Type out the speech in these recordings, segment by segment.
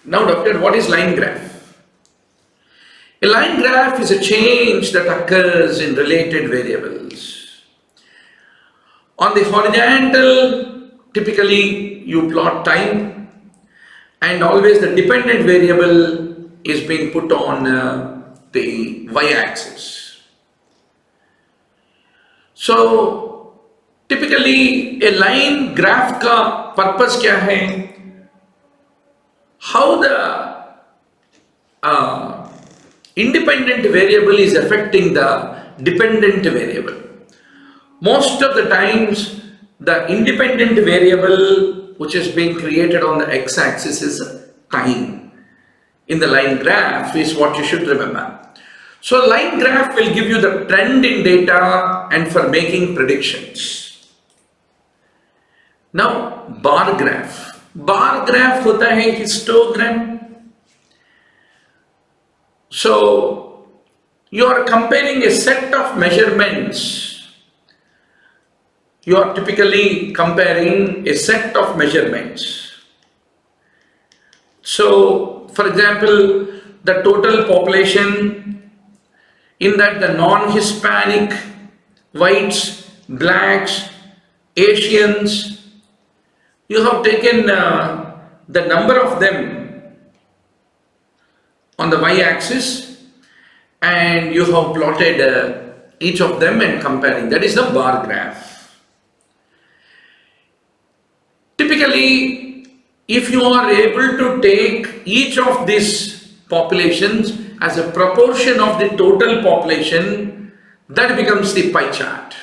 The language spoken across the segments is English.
Now, doctor, what is line graph? A line graph is a change that occurs in related variables. On the horizontal, typically you plot time, and always the dependent variable is being put on the y-axis. So, typically a line graph का purpose क्या है? How the independent variable is affecting the dependent variable. Most of the times, the independent variable which is being created on the x-axis is time. In the line graph is what you should remember. So, line graph will give you the trend in data and for making predictions. Now, bar graph. Bar graph होता है histogram. So, you are comparing a set of measurements. You are typically comparing a set of measurements. So, for example, the total population, in that the non-Hispanic, whites, blacks, Asians, you have taken the number of them on the y-axis and you have plotted each of them and comparing. That is the bar graph. Typically, if you are able to take each of these populations as a proportion of the total population, that becomes the pie chart.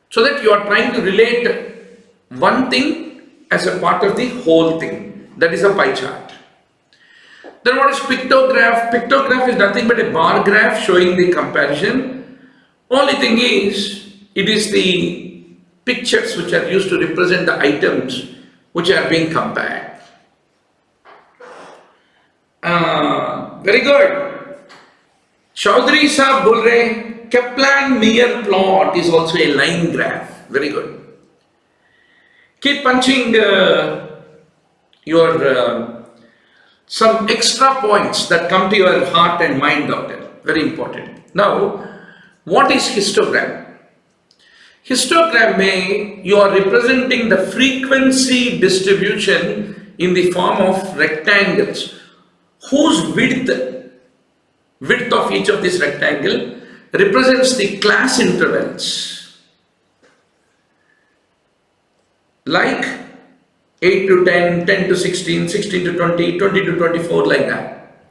So that you are trying to relate one thing as a part of the whole thing. That is a pie chart. Then what is pictograph? Pictograph is nothing but a bar graph showing the comparison. Only thing is, it is the pictures which are used to represent the items which are being compared. Very good. Chaudhary Saab bol rahe, Kaplan-Meier plot is also a line graph. Very good. Keep punching your some extra points that come to your heart and mind, doctor. Very important. Now, what is histogram? Histogram mein you are representing the frequency distribution in the form of rectangles whose width of each of this rectangle represents the class intervals. Like 8 to 10, 10 to 16, 16 to 20, 20 to 24, like that.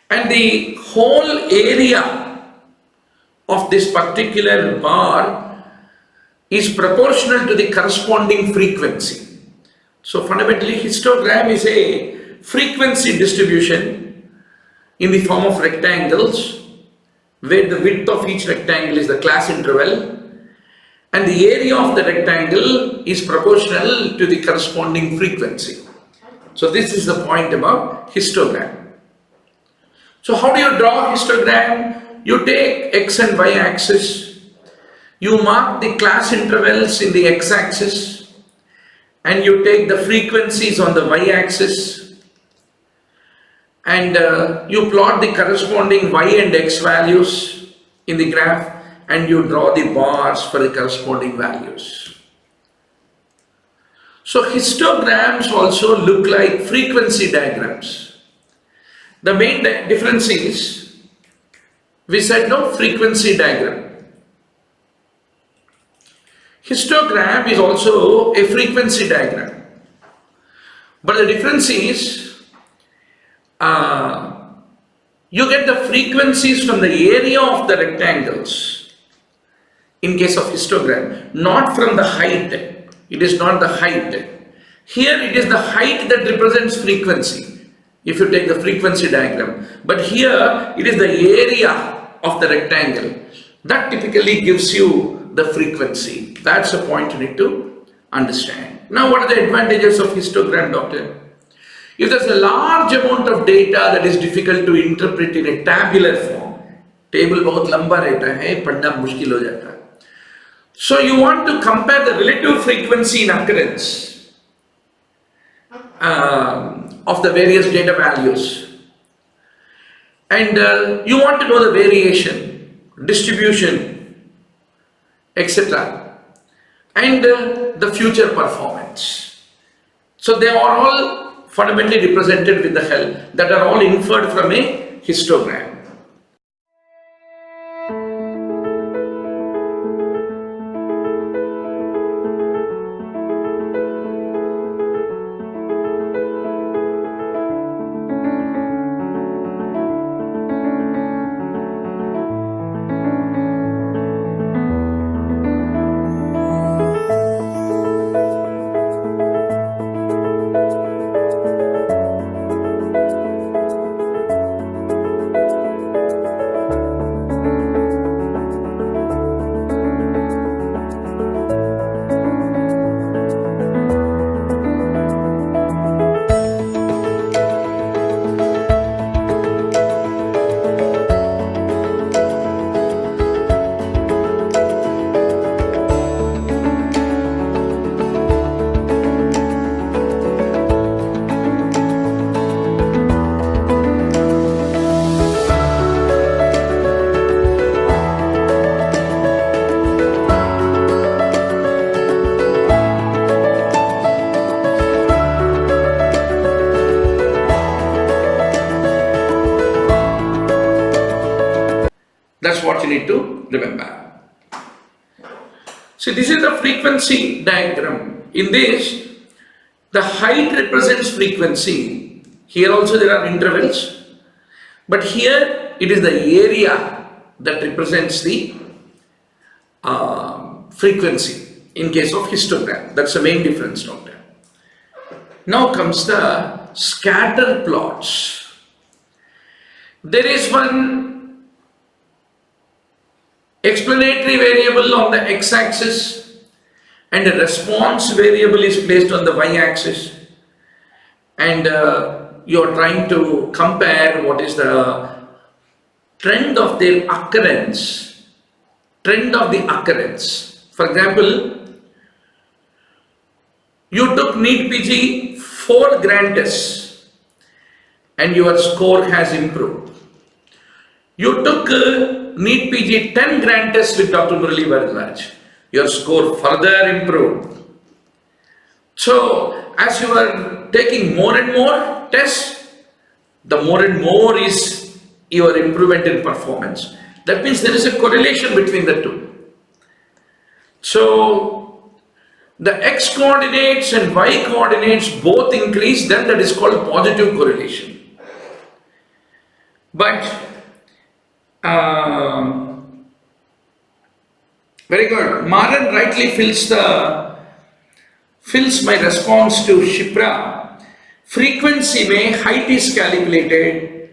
And the whole area of this particular bar is proportional to the corresponding frequency. So fundamentally, histogram is a frequency distribution in the form of rectangles, where the width of each rectangle is the class interval, and the area of the rectangle is proportional to the corresponding frequency. So this is the point about histogram. So how do you draw histogram? You take x and y axis, you mark the class intervals in the x axis, and you take the frequencies on the y axis, and you plot the corresponding y and x values in the graph, and you draw the bars for the corresponding values. So histograms also look like frequency diagrams. The main difference is, we said no frequency diagram. Histogram is also a frequency diagram. But the difference is, you get the frequencies from the area of the rectangles in case of histogram, not from the height. It is not the height. Here it is the height that represents frequency, if you take the frequency diagram. But here it is the area of the rectangle that typically gives you the frequency. That's a point you need to understand. Now, what are the advantages of histogram, doctor? If there's a large amount of data that is difficult to interpret in a tabular form, table बहुत लंबा रहता है, पढ़ना मुश्किल हो जाता है. So you want to compare the relative frequency in occurrence of the various data values, and you want to know the variation, distribution, etc., and the future performance. So they are all fundamentally represented with the help that are all inferred from a histogram. That's what you need to remember. See, this is the frequency diagram. In this, the height represents frequency. Here also there are intervals, but here it is the area that represents the frequency in case of histogram. That's the main difference, doctor. Now comes the scatter plots. There is one explanatory variable on the x-axis and a response variable is placed on the y-axis, and you are trying to compare what is the trend of their occurrence, For example, you took NEET PG 4 grand tests and your score has improved. You took NEET PG 10 grand tests with Dr. Murali Bharadwaj. Your score further improved. So, as you are taking more and more tests, the more and more is your improvement in performance. That means there is a correlation between the two. So, the x coordinates and y coordinates both increase, then that is called positive correlation. But very good. Maran rightly fills my response to Shipra. Frequency mein height is calculated.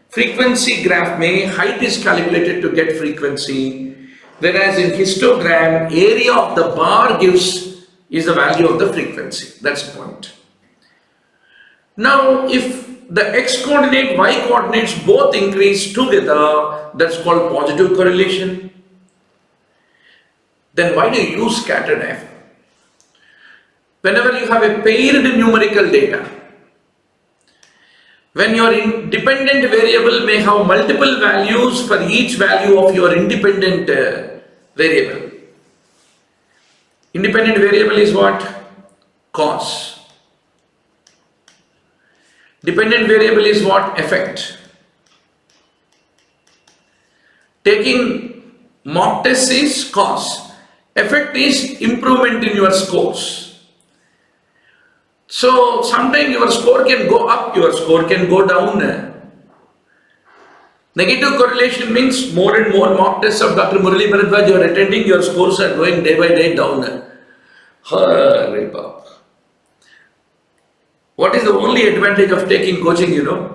Frequency graph mein height is calculated to get frequency, whereas in histogram, area of the bar is the value of the frequency. That's the point. Now, if the x coordinate, y coordinates both increase together, that's called positive correlation. Then why do you use scattered diaphragm? Whenever you have a paired numerical data, when your independent variable may have multiple values for each value of your independent variable. Independent variable is what? Cause. Dependent variable is what? Effect. Taking mock test is cause. Effect is improvement in your scores. So sometimes your score can go up, your score can go down. Negative correlation means more and more mock tests of Dr. Murali Bharadwaj you are attending, your scores are going day by day down. Hurry up. What is the only advantage of taking coaching, you know?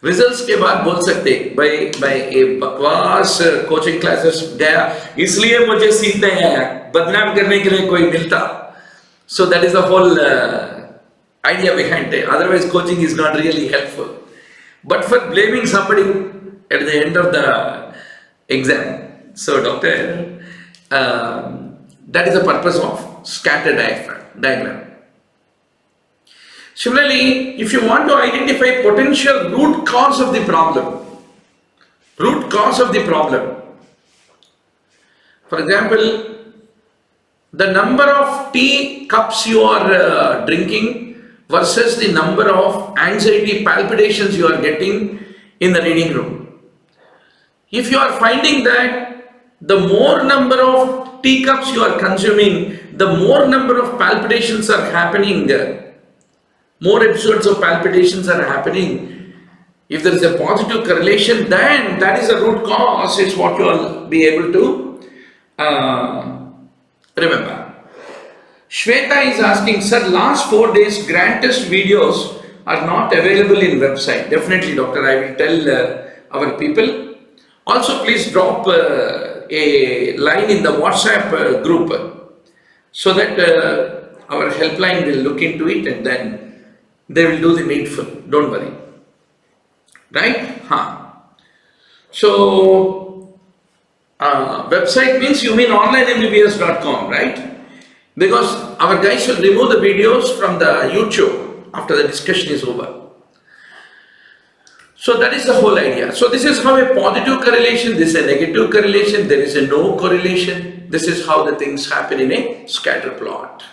Results के बाद बोल सकते भाई एक बकवास coaching classes गया इसलिए मुझे सीट नहीं आया, बदनाम करने के लिए कोई मिलता. So that is the whole idea behind it. Otherwise coaching is not really helpful. But for blaming somebody at the end of the exam. So doctor, that is the purpose of scatter diagram. Similarly, if you want to identify potential root cause of the problem, for example, the number of tea cups you are drinking versus the number of anxiety palpitations you are getting in the reading room. If you are finding that the more number of teacups you are consuming, the more number of palpitations are happening, more episodes of palpitations are happening. If there is a positive correlation, then that is the root cause, is what you will be able to remember. Shweta is asking, sir, last 4 days grant test videos are not available in website. Definitely, doctor, I will tell our people. Also, please drop a line in the WhatsApp group so that our helpline will look into it and then they will do the needful. Don't worry. Right? So, website means you mean onlinemmbbs.com, right? Because our guys will remove the videos from the YouTube after the discussion is over. So that is the whole idea. So this is how a positive correlation, this is a negative correlation, there is a no correlation. This is how the things happen in a scatter plot.